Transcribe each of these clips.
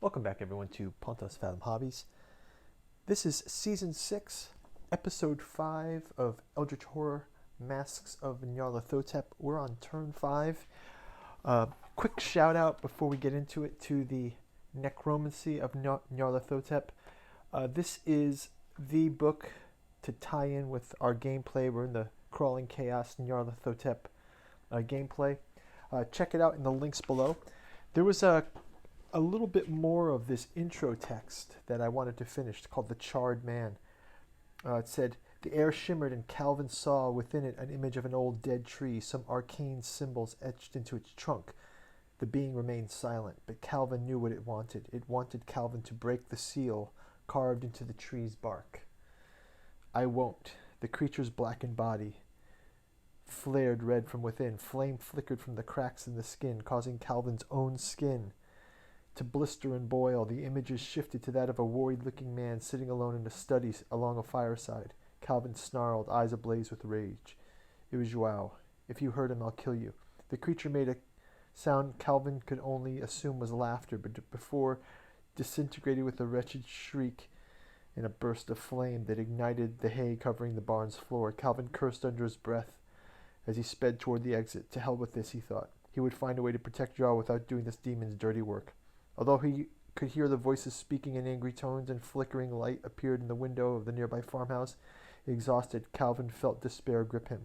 Welcome back, everyone, to Pontos Fathom Hobbies. This is Season 6, Episode 5 of Eldritch Horror, Masks of Nyarlathotep. We're on Turn 5. Quick shout out before we get into it to the Necromancy of Nyarlathotep. This is the book to tie in with our gameplay. We're in the Crawling Chaos Nyarlathotep gameplay. Check it out in the links below. There was a little bit more of this intro text that I wanted to finish called The Charred Man. It said, the air shimmered and Calvin saw within it an image of an old dead tree, some arcane symbols etched into its trunk. The being remained silent, but Calvin knew what it wanted. It wanted Calvin to break the seal carved into the tree's bark. I won't. The creature's blackened body flared red from within. Flame flickered from the cracks in the skin, causing Calvin's own skin to blister and boil. The images shifted to that of a worried-looking man sitting alone in a study along a fireside. Calvin snarled, eyes ablaze with rage. It was Joao. If you hurt him, I'll kill you. The creature made a sound Calvin could only assume was laughter, but before disintegrated with a wretched shriek and a burst of flame that ignited the hay covering the barn's floor. Calvin cursed under his breath as he sped toward the exit. To hell with this, he thought. He would find a way to protect Joao without doing this demon's dirty work. Although he could hear the voices speaking in angry tones and flickering light appeared in the window of the nearby farmhouse, exhausted, Calvin felt despair grip him.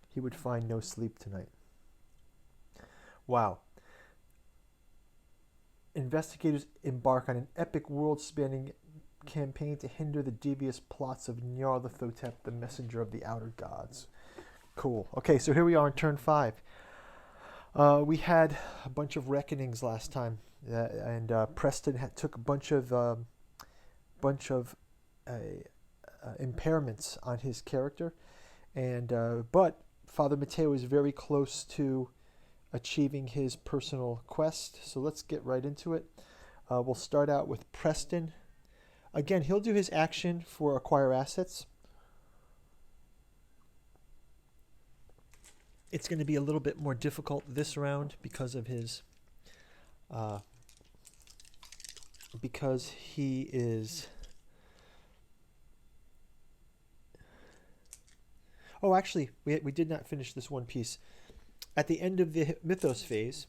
He would find no sleep tonight. Wow. Investigators embark on an epic world-spanning campaign to hinder the devious plots of Nyarlathotep, the messenger of the outer gods. Cool. Okay, so here we are in turn 5. We had a bunch of reckonings last time, and Preston took a bunch of impairments on his character, and but Father Matteo is very close to achieving his personal quest. So let's get right into it. We'll start out with Preston. Again, he'll do his action for acquire assets. It's going to be a little bit more difficult this round because of his, because he is. Oh, actually, we did not finish this one piece. At the end of the Mythos Phase,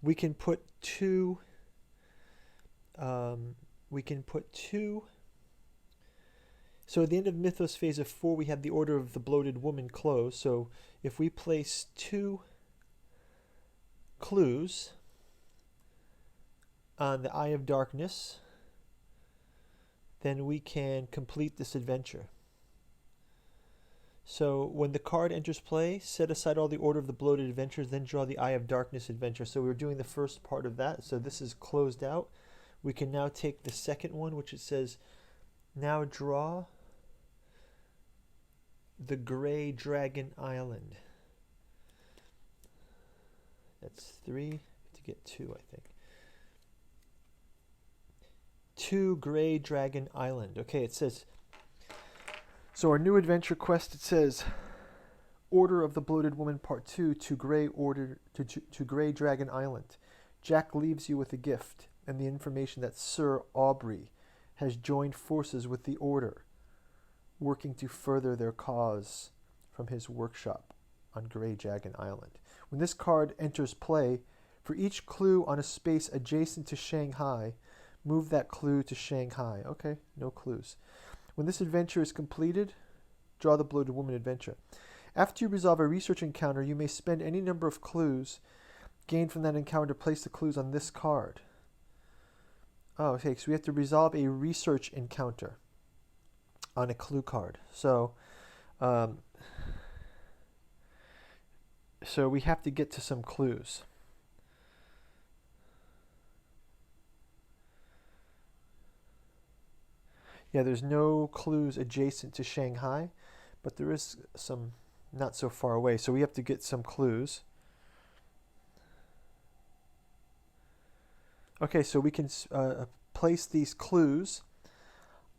we can put two. So at the end of Mythos Phase of 4, we have the Order of the Bloated Woman closed. So if we place 2 clues on the Eye of Darkness, then we can complete this adventure. So when the card enters play, set aside all the Order of the Bloated Adventures, then draw the Eye of Darkness adventure. So we're doing the first part of that. So this is closed out. We can now take the second one, which it says, now draw the Gray Dragon Island. That's 3 to get 2, I think. 2 Gray Dragon Island. Okay, it says, so our new adventure quest, it says, Order of the Bloated Woman Part 2 to Gray Dragon Island. Jack leaves you with a gift and the information that Sir Aubrey has joined forces with the Order, working to further their cause from his workshop on Grey Dragon Island. When this card enters play, for each clue on a space adjacent to Shanghai, move that clue to Shanghai. Okay, no clues. When this adventure is completed, draw the Bloated Woman adventure. After you resolve a research encounter, you may spend any number of clues gained from that encounter to place the clues on this card. Oh, okay, so we have to resolve a research encounter on a clue card. So we have to get to some clues. Yeah, there's no clues adjacent to Shanghai, but there is some not so far away. So we have to get some clues. Okay, so we can place these clues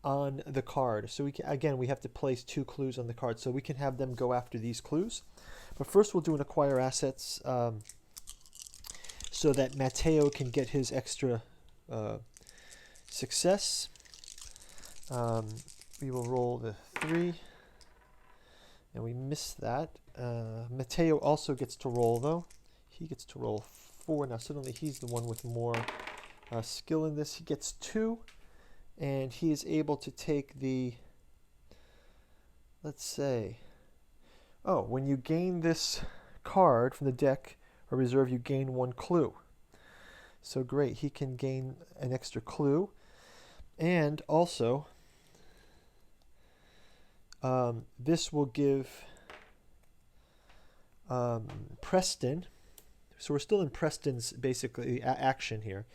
on the card. So we can, again, we have to place 2 clues on the card, so we can have them go after these clues. But first we'll do an acquire assets so that Matteo can get his extra Success. We will roll the 3. And we missed that. Matteo also gets to roll, though. He gets to roll 4. Now, suddenly he's the one with more skill in this. He gets 2. And he is able to take the... Let's say... Oh, when you gain this card from the deck or reserve, you gain 1 clue. So great. He can gain an extra clue. And also... this will give Preston, so we're still in Preston's basically action here.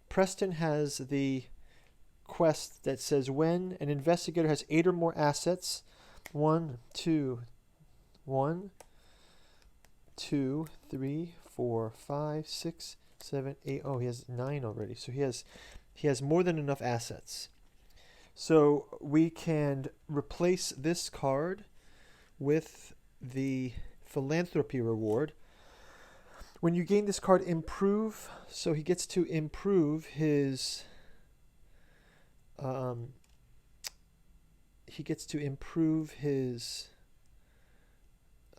Preston has the quest that says when an investigator has 8 or more assets, 1, 2, 3, 4, 5, 6, 7, 8. Oh, he has 9 already. So he has more than enough assets. So we can replace this card with the philanthropy reward. When you gain this card, improve. So he gets to improve his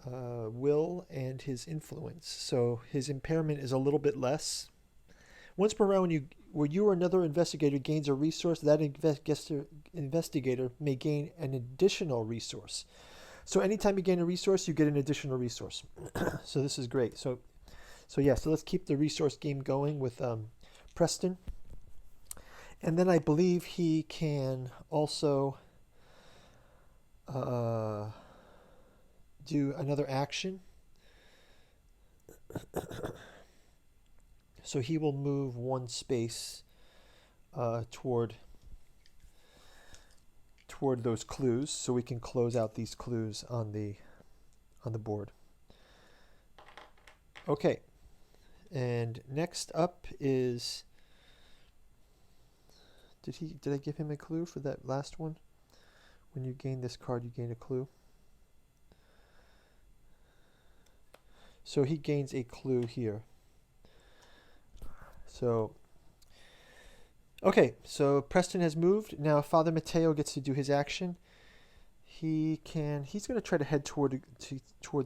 will and his influence. So his impairment is a little bit less. Once per round, when you or another investigator gains a resource, that investigator may gain an additional resource. So anytime you gain a resource, you get an additional resource. So this is great. So let's keep the resource game going with Preston. And then I believe he can also do another action. So he will move 1 space toward those clues, so we can close out these clues on the board. Okay, and next up is did I give him a clue for that last one? When you gain this card, you gain a clue. So he gains a clue here. So, okay, so Preston has moved. Now Father Matteo gets to do his action. He's going to try to head toward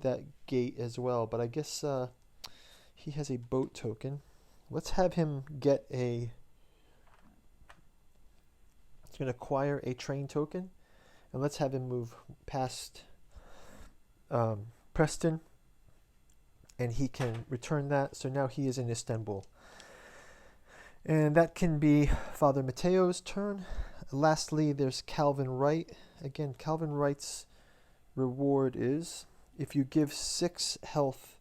that gate as well, but I guess he has a boat token. Let's have him get he's going to acquire a train token, and let's have him move past Preston, and he can return that. So now he is in Istanbul. And that can be Father Matteo's turn. Lastly, there's Calvin Wright. Again, Calvin Wright's reward is if you give 6 health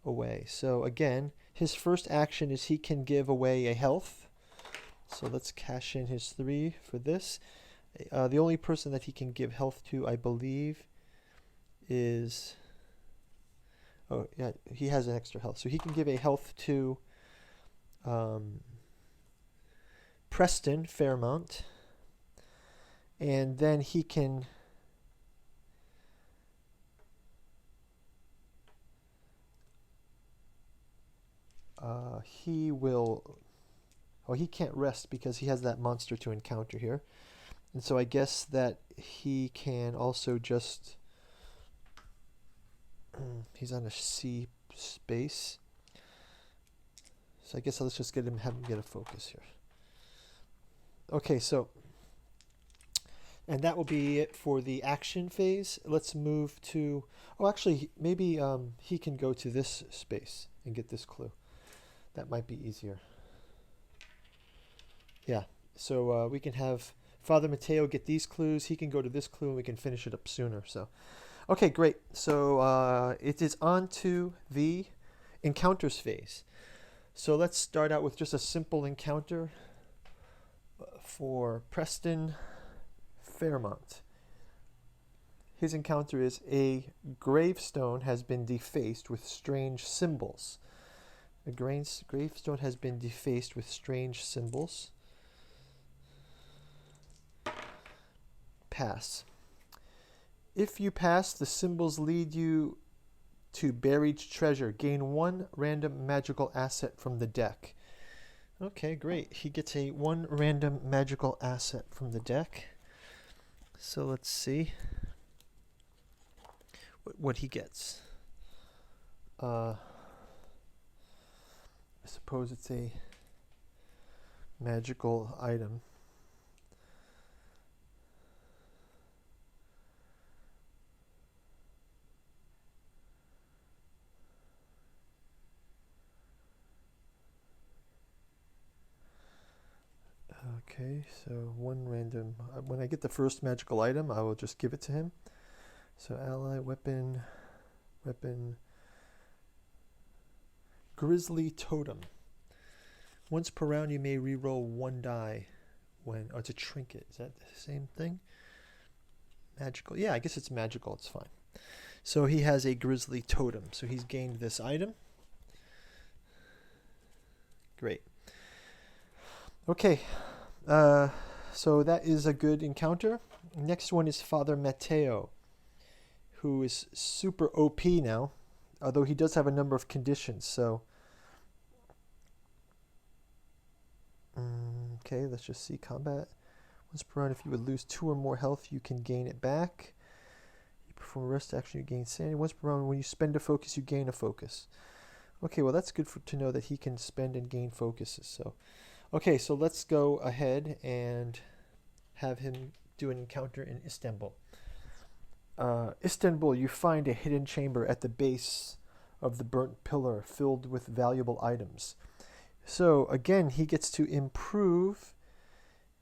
away. So again, his first action is he can give away a health. So let's cash in his 3 for this. The only person that he can give health to, I believe, is... Oh, yeah, he has an extra health. So he can give a health to... Preston Fairmont, and then he can he can't rest because he has that monster to encounter here, and so I guess that he can also just he's on a C space, so I guess let's just have him get a focus here. Okay, so, and that will be it for the action phase. Let's move to, actually, maybe he can go to this space and get this clue. That might be easier. Yeah, so we can have Father Matteo get these clues. He can go to this clue, and we can finish it up sooner. So, okay, great. So it is on to the encounters phase. So let's start out with just a simple encounter for Preston Fairmont. His encounter is a gravestone has been defaced with strange symbols. A gravestone has been defaced with strange symbols. Pass. If you pass, the symbols lead you to buried treasure. Gain 1 random magical asset from the deck. Okay, great. He gets a 1 random magical asset from the deck. So let's see what he gets. I suppose it's a magical item. Okay, so 1 random. When I get the first magical item, I will just give it to him. So ally, weapon, Grizzly Totem. Once per round, you may reroll 1 die when. Oh, it's a trinket. Is that the same thing? Magical. Yeah, I guess it's magical. It's fine. So he has a Grizzly Totem. So he's gained this item. Great. Okay. So that is a good encounter. Next one is Father Matteo, who is super OP now, although he does have a number of conditions. So, okay, let's just see combat. Once per round, if you would lose 2 or more health, you can gain it back. You perform a rest action, you gain sanity. Once per round, when you spend a focus, you gain a focus. Okay, well that's good to know that he can spend and gain focuses. So, okay, so let's go ahead and have him do an encounter in Istanbul. Istanbul, you find a hidden chamber at the base of the burnt pillar filled with valuable items. So again, he gets to improve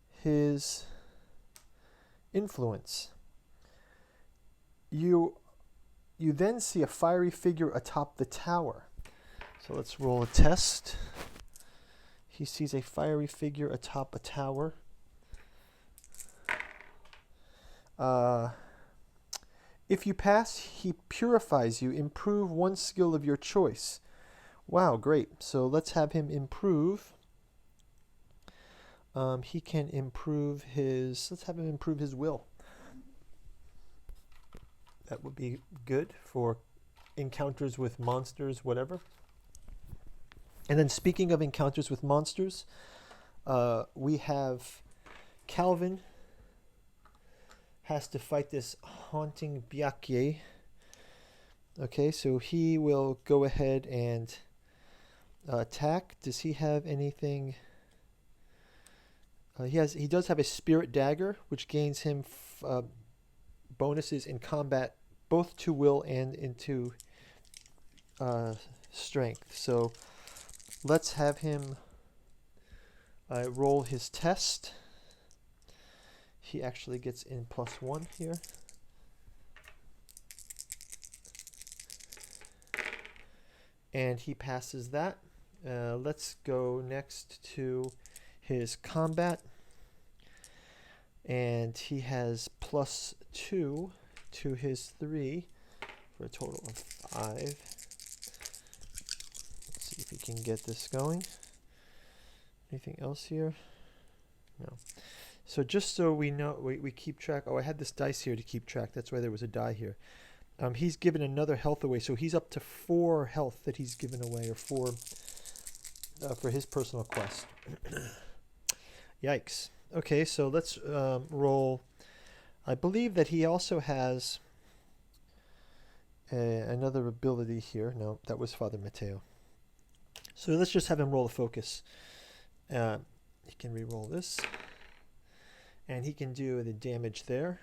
his influence. You then see a fiery figure atop the tower. So let's roll a test. He sees a fiery figure atop a tower. If you pass, he purifies you. Improve 1 skill of your choice. Wow, great. So let's have him improve. He can improve his. Let's have him improve his will. That would be good for encounters with monsters, whatever. And then speaking of encounters with monsters, we have Calvin has to fight this haunting Byakhye. Okay, so he will go ahead and attack. Does he have anything? He does have a spirit dagger, which gains him bonuses in combat, both to will and into strength. So let's have him roll his test. He actually gets in +1 here. And he passes that. Let's go next to his combat. And he has +2 to his 3 for a total of 5. Let's see if he can get this going. Anything else here? No. So just so we know, we keep track. Oh, I had this dice here to keep track. That's why there was a die here. He's given another health away, so he's up to 4 health that he's given away, or 4 for his personal quest. Yikes. Okay, so let's roll. I believe that he also has another ability here. No, that was Father Matteo. So let's just have him roll a focus. He can re-roll this. And he can do the damage there.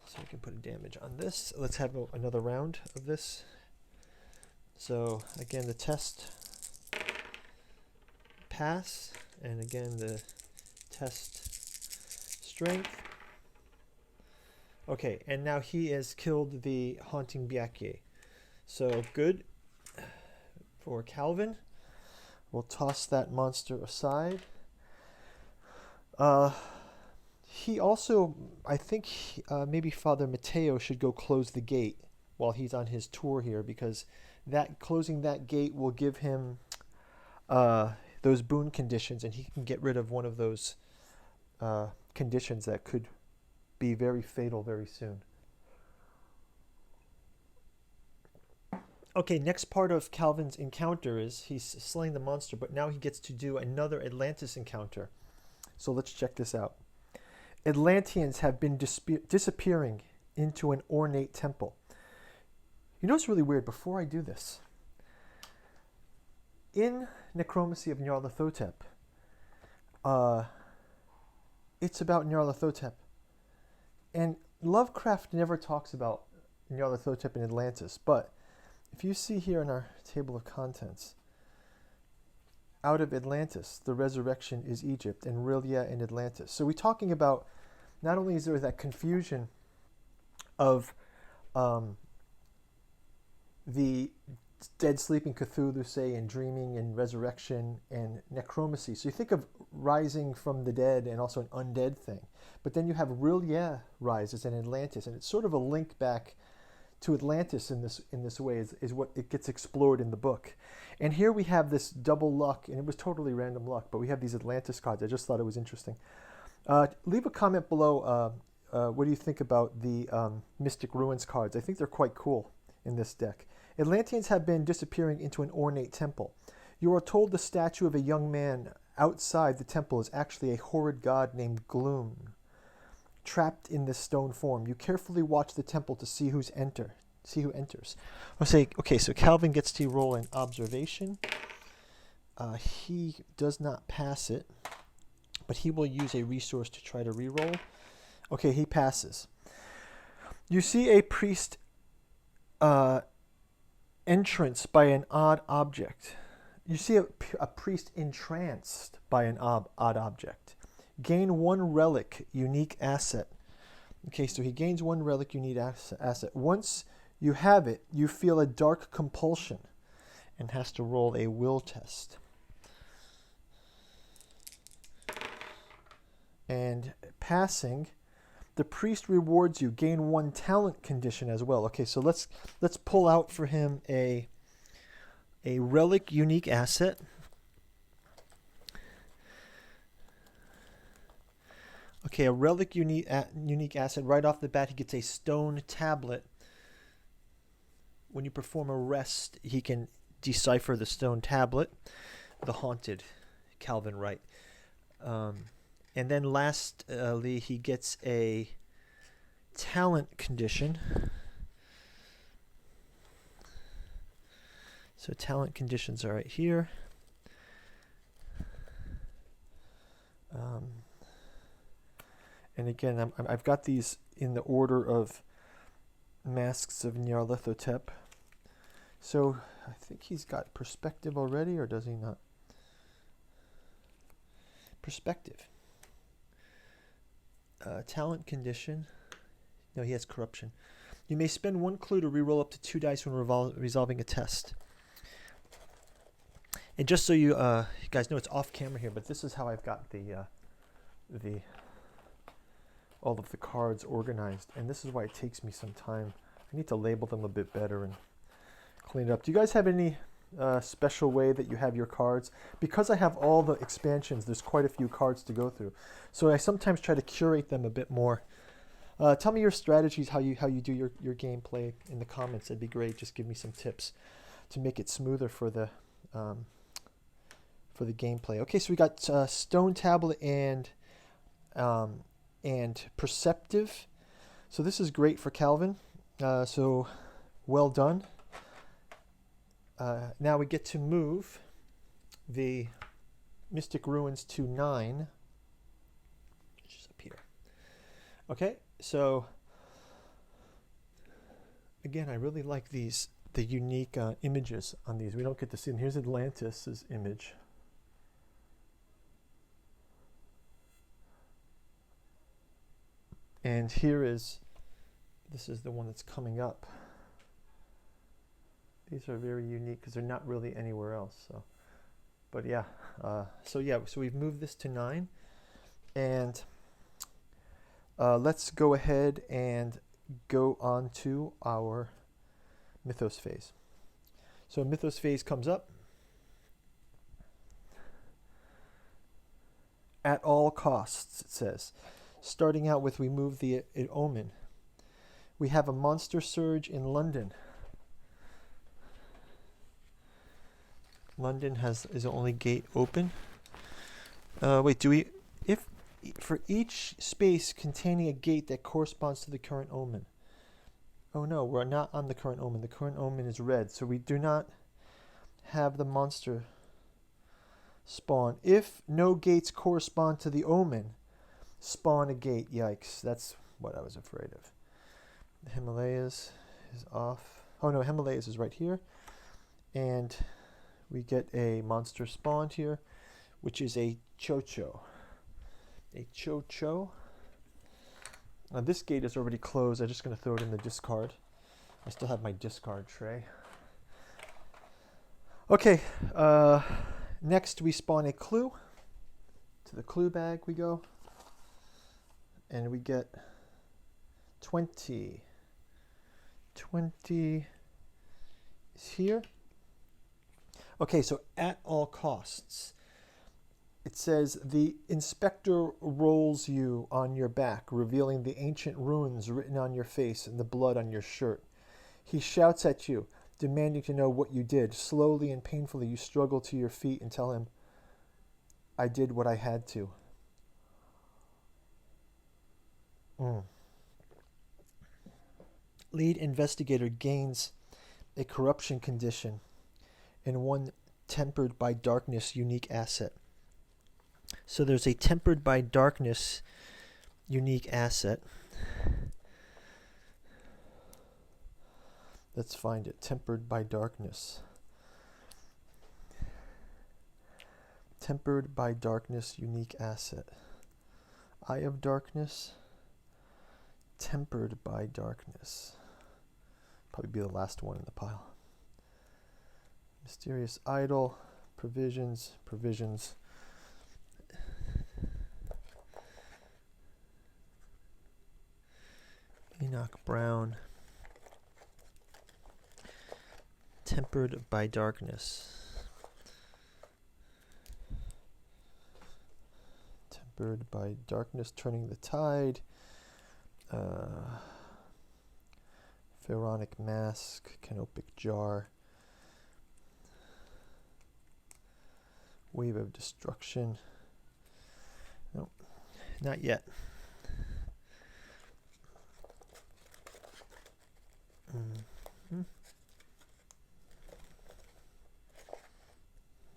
So we can put a damage on this. Let's have another round of this. So again, the test pass. And again, the test strength. Okay, and now he has killed the haunting Byakhye. So good for Calvin. We'll toss that monster aside. He also, I think maybe Father Matteo should go close the gate while he's on his tour here, because closing that gate will give him those boon conditions, and he can get rid of one of those conditions that could be very fatal very soon. Okay, next part of Calvin's encounter is he's slaying the monster, but now he gets to do another Atlantis encounter. So let's check this out. Atlanteans have been disappearing into an ornate temple. You know what's really weird? Before I do this, in Necromancy of Nyarlathotep, it's about Nyarlathotep. And Lovecraft never talks about Nyarlathotep in Atlantis, but if you see here in our table of contents, out of Atlantis, the resurrection is Egypt, and Rilya in Atlantis. So we're talking about, not only is there that confusion of the dead sleeping Cthulhu, say, and dreaming and resurrection and necromancy. So you think of rising from the dead and also an undead thing. But then you have Rilya rises in Atlantis, and it's sort of a link back to Atlantis in this way is what it gets explored in the book. And here we have this double luck, and it was totally random luck, but we have these Atlantis cards. I just thought it was interesting. Leave a comment below. What do you think about the Mystic Ruins cards? I think they're quite cool in this deck. Atlanteans have been disappearing into an ornate temple. You are told the statue of a young man outside the temple is actually a horrid god named Gloom, trapped in this stone form. You carefully watch the temple to see who enters. I'll say, okay, so Calvin gets to roll an observation. He does not pass it, but he will use a resource to try to reroll. Okay, he passes. You see a priest entranced by an odd object. You see a priest entranced by an odd object. Gain one relic, unique asset. Okay, so he gains one relic, unique asset. Once you have it, you feel a dark compulsion and has to roll a will test. And passing, the priest rewards you. Gain one talent condition as well. Okay, so let's pull out for him a relic unique asset. Okay, a relic unique asset. Right off the bat, he gets a stone tablet. When you perform a rest, he can decipher the stone tablet. The haunted Calvin Wright. And then lastly, he gets a talent condition. So talent conditions are right here. And again, I've got these in the order of Masks of Nyarlathotep. So I think he's got perspective already, or does he not? Perspective. Talent condition. No, he has corruption. You may spend one clue to reroll up to 2 dice when resolving a test. And just so you guys know, it's off camera here, but this is how I've got the all of the cards organized, and this is why it takes me some time. I need to label them a bit better and clean it up. Do you guys have any special way that you have your cards? Because I have all the expansions, there's quite a few cards to go through, so I sometimes try to curate them a bit more. Tell me your strategies, how you do your gameplay in the comments. That'd be great. Just give me some tips to make it smoother for the gameplay. Okay, so we got stone tablet and perceptive. So this is great for Calvin. So well done. Now we get to move the Mystic Ruins to 9, which is up here. Okay, so again, I really like the unique images on these. We don't get to see them. Here's Atlantis' image. And this is the one that's coming up. These are very unique because they're not really anywhere else. So, but yeah, so we've moved this to 9, and let's go ahead and go on to our Mythos Phase. So Mythos Phase comes up. At all costs, it says. Starting out with, we move the omen. We have a monster surge in London. London is the only gate open. Wait, do we... If for each space containing a gate that corresponds to the current omen. Oh no, we're not on the current omen. The current omen is red, so we do not have the monster spawn. If no gates correspond to the omen, spawn a gate. Yikes, that's what I was afraid of. The Himalayas is off. Oh no, Himalayas is right here. And we get a monster spawned here, which is a Chocho. A Chocho. Now this gate is already closed. I'm just going to throw it in the discard. I still have my discard tray. Okay, next we spawn a clue. To the clue bag we go. And we get 20. 20 is here. Okay, so at all costs, it says the inspector rolls you on your back, revealing the ancient runes written on your face and the blood on your shirt. He shouts at you, demanding to know what you did. Slowly and painfully, you struggle to your feet and tell him, I did what I had to. Lead investigator gains a corruption condition and one tempered by darkness unique asset. So there's a tempered by darkness unique asset. Let's find it. Tempered by darkness. Tempered by darkness unique asset. Eye of darkness. Tempered by darkness. Probably be the last one in the pile. Mysterious idol. Provisions. Provisions. Enoch Brown. Tempered by darkness. Tempered by darkness, turning the tide. Pharaonic mask, canopic jar. Wave of destruction. No, not yet.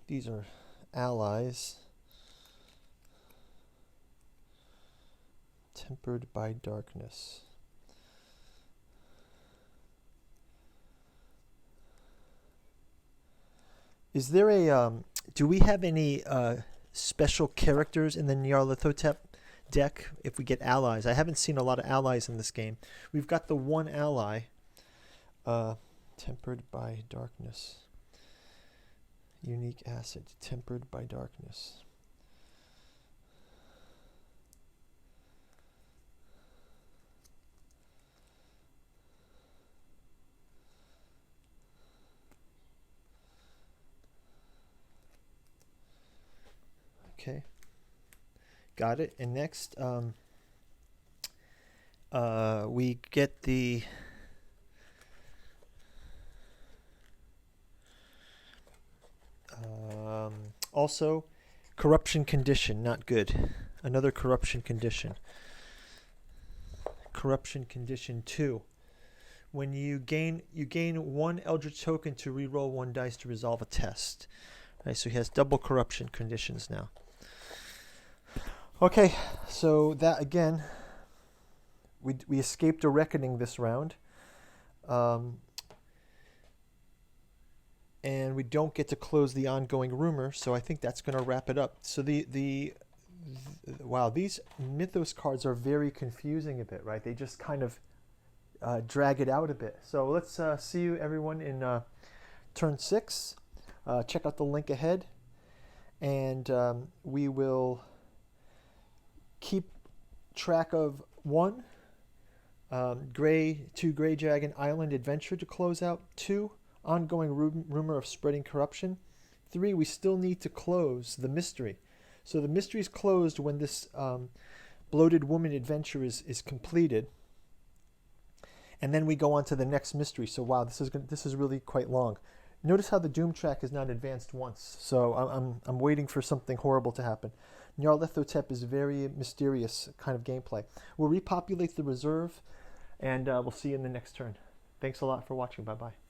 These are allies. Tempered by darkness. Is there a do we have any special characters in the Nyarlathotep deck if we get allies? I haven't seen a lot of allies in this game. We've got the one ally, tempered by darkness. Unique asset, tempered by darkness. Okay, got it. And next, we get the also corruption condition, not good. Another corruption condition. Corruption condition 2. When you gain one Eldritch token to reroll one dice to resolve a test. All right, so he has double corruption conditions now. Okay, so that again, we escaped a reckoning this round, and we don't get to close the ongoing rumor. So I think that's going to wrap it up. So wow, these Mythos cards are very confusing a bit, right? They just kind of drag it out a bit. So let's see you everyone in turn 6. Check out the link ahead, and we will keep track of 1, Two Grey Dragon Island Adventure to close out. 2, ongoing rumor of spreading corruption. 3, we still need to close the mystery. So the mystery is closed when this bloated woman adventure is completed, and then we go on to the next mystery. So wow, this is really quite long. Notice how the Doom track is not advanced once, so I'm waiting for something horrible to happen. Nyarlathotep is very mysterious kind of gameplay. We'll repopulate the reserve, and we'll see you in the next turn. Thanks a lot for watching. Bye-bye.